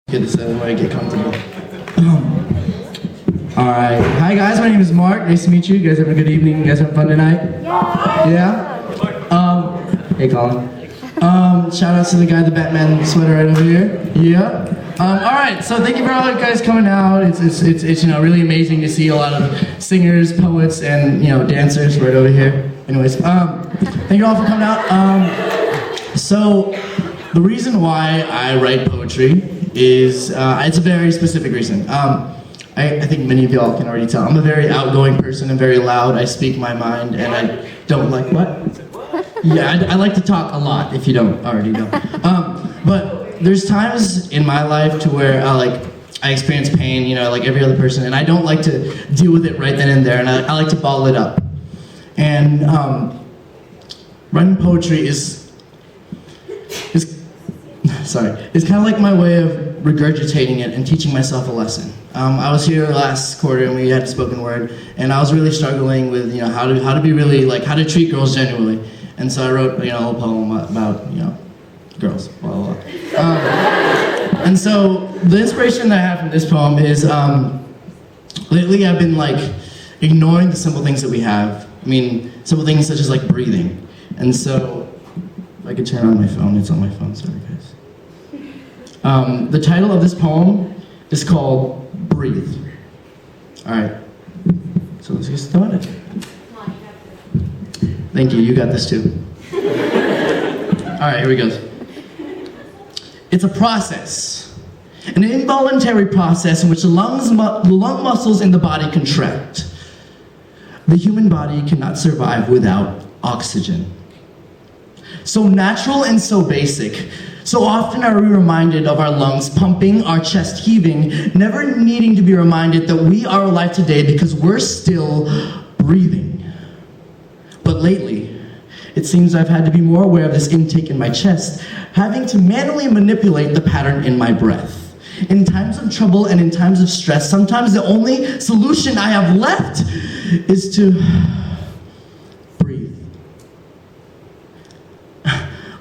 Get this out of the way, get comfortable. Alright. Hi guys, my name is Marc. Nice to meet you. You guys having a good evening? You guys having fun tonight? Yeah? Hey Colin. Shout out to the guy in the Batman sweater right over here. Yeah. Alright, so thank you for all you guys coming out. It's really amazing to see a lot of singers, poets, and dancers right over here. Anyways, thank you all for coming out. So the reason why I write poetry is it's a very specific reason. I think many of y'all can already tell. I'm a very outgoing person. I'm very loud. I speak my mind, and I don't like what? Yeah, I like to talk a lot. If you don't already know, but there's times in my life to where I experience pain, like every other person, and I don't like to deal with it right then and there, and I like to bottle it up. And writing poetry is kind of like my way of regurgitating it and teaching myself a lesson. I was here last quarter and we had spoken word, and I was really struggling with how to be really how to treat girls genuinely. And so I wrote a whole poem about girls. Blah, blah, blah. And so the inspiration that I have from this poem is lately I've been ignoring the simple things that we have. I mean, simple things such as breathing. And so if I could turn on my phone, it's on my phone. Sorry guys. The title of this poem is called Breathe. Alright, so let's get started. Thank you, you got this too. Alright, here we go. It's a process, an involuntary process in which the lung muscles in the body contract. The human body cannot survive without oxygen. So natural and so basic. So often are we reminded of our lungs pumping, our chest heaving, never needing to be reminded that we are alive today because we're still breathing. But lately, it seems I've had to be more aware of this intake in my chest, having to manually manipulate the pattern in my breath. In times of trouble and in times of stress, sometimes the only solution I have left is to breathe.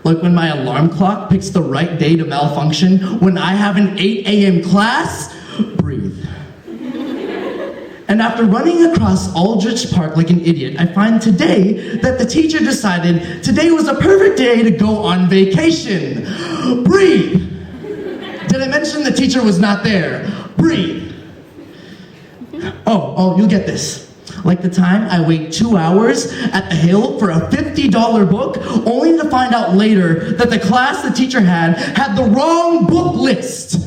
Like when my alarm clock picks the right day to malfunction, when I have an 8 a.m. class, breathe. And after running across Aldrich Park like an idiot, I find today that the teacher decided today was a perfect day to go on vacation. Breathe. Did I mention the teacher was not there? Breathe. Oh, you'll get this. Like the time I wait 2 hours at the Hill for a $50 book, only to find out later that the class the teacher had the wrong book list.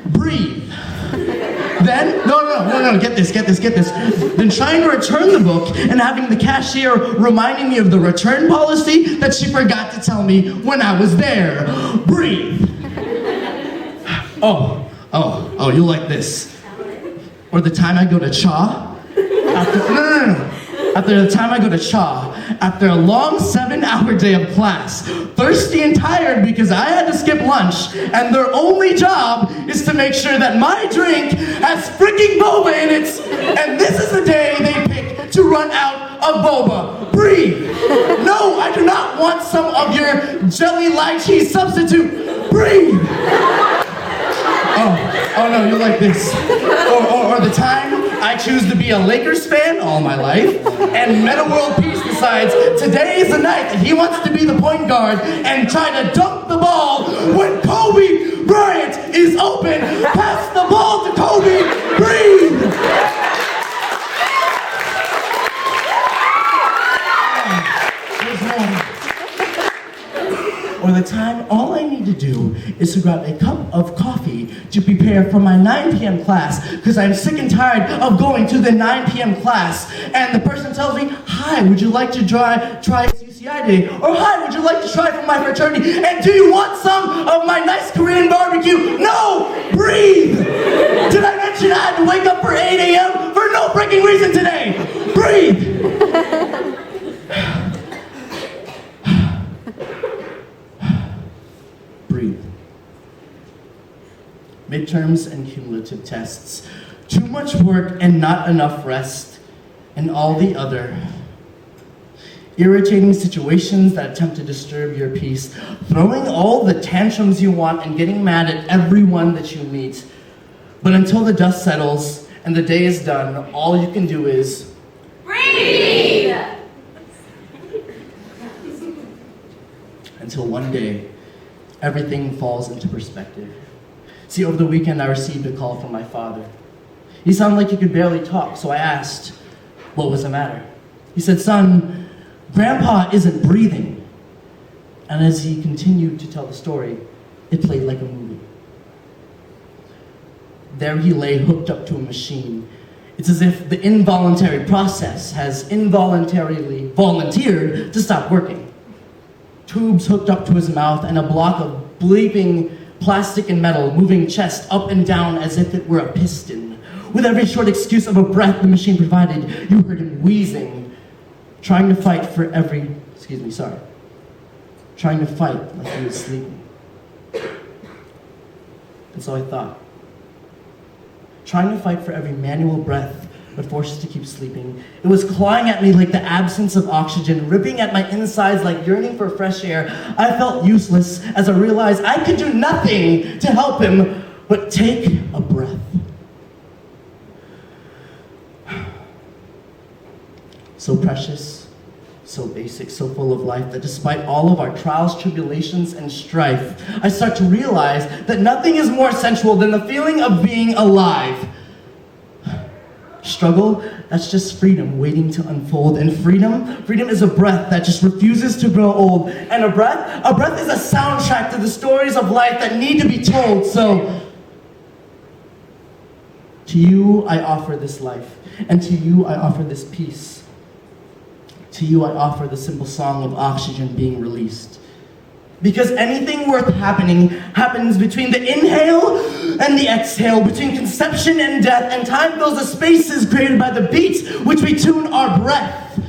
Breathe. Then, no, get this. Then trying to return the book and having the cashier reminding me of the return policy that she forgot to tell me when I was there. Breathe. Oh, you like this. Or the time I go to CHA. After the time I go to CHA, after a long 7-hour day of class, thirsty and tired because I had to skip lunch, and their only job is to make sure that my drink has freaking boba in it, and this is the day they pick to run out of boba. Breathe. No, I do not want some of your jelly lychee substitute. Breathe. Oh no, you like this. Or the time I choose to be a Lakers fan all my life, and Meta World Peace decides today is the night that he wants to be the point guard and try to dunk the ball when Kobe Bryant is open. Pass the ball to Kobe. Breathe. Or the time all I need to do is to grab a cup of coffee to prepare for my 9 p.m. class because I'm sick and tired of going to the 9 p.m. class, and the person tells me, hi, would you like to try UCI day? Or hi, would you like to try from my fraternity? And do you want some of my nice Korean barbecue? No! Breathe! Did I mention I had to wake up for 8 a.m. for no freaking reason today? Breathe! Breathe. Midterms and cumulative tests. Too much work and not enough rest. And all the other. irritating situations that attempt to disturb your peace, throwing all the tantrums you want and getting mad at everyone that you meet. But until the dust settles and the day is done, all you can do is breathe! Until one day, everything falls into perspective. See, over the weekend I received a call from my father. He sounded like he could barely talk, so I asked, what was the matter? He said, son, Grandpa isn't breathing. And as he continued to tell the story, it played like a movie. There he lay hooked up to a machine. It's as if the involuntary process has involuntarily volunteered to stop working. Tubes hooked up to his mouth and a block of bleeping plastic and metal moving chest up and down as if it were a piston. With every short excuse of a breath the machine provided, you heard him wheezing, trying to fight like he was sleeping. And so I thought, trying to fight for every manual breath but forced to keep sleeping. It was clawing at me like the absence of oxygen, ripping at my insides like yearning for fresh air. I felt useless as I realized I could do nothing to help him but take a breath. So precious, so basic, so full of life that despite all of our trials, tribulations, and strife, I start to realize that nothing is more sensual than the feeling of being alive. Struggle, that's just freedom waiting to unfold. And freedom is a breath that just refuses to grow old. And a breath is a soundtrack to the stories of life that need to be told. So, to you I offer this life, and to you I offer this peace. To you I offer the simple song of oxygen being released. Because anything worth happening happens between the inhale and the exhale, between conception and death, and time fills the spaces created by the beats which we tune our breath.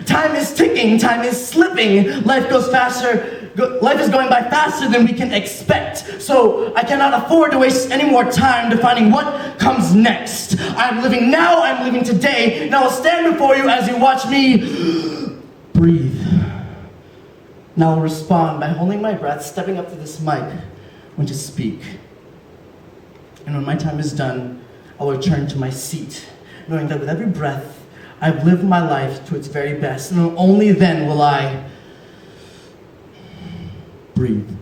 Time is ticking, time is slipping, life is going by faster than we can expect. So I cannot afford to waste any more time defining what comes next. I'm living now, I'm living today, and I will stand before you as you watch me breathe. Now I'll respond by holding my breath, stepping up to this mic when to speak. And when my time is done, I will return to my seat, knowing that with every breath, I've lived my life to its very best, and only then will I breathe.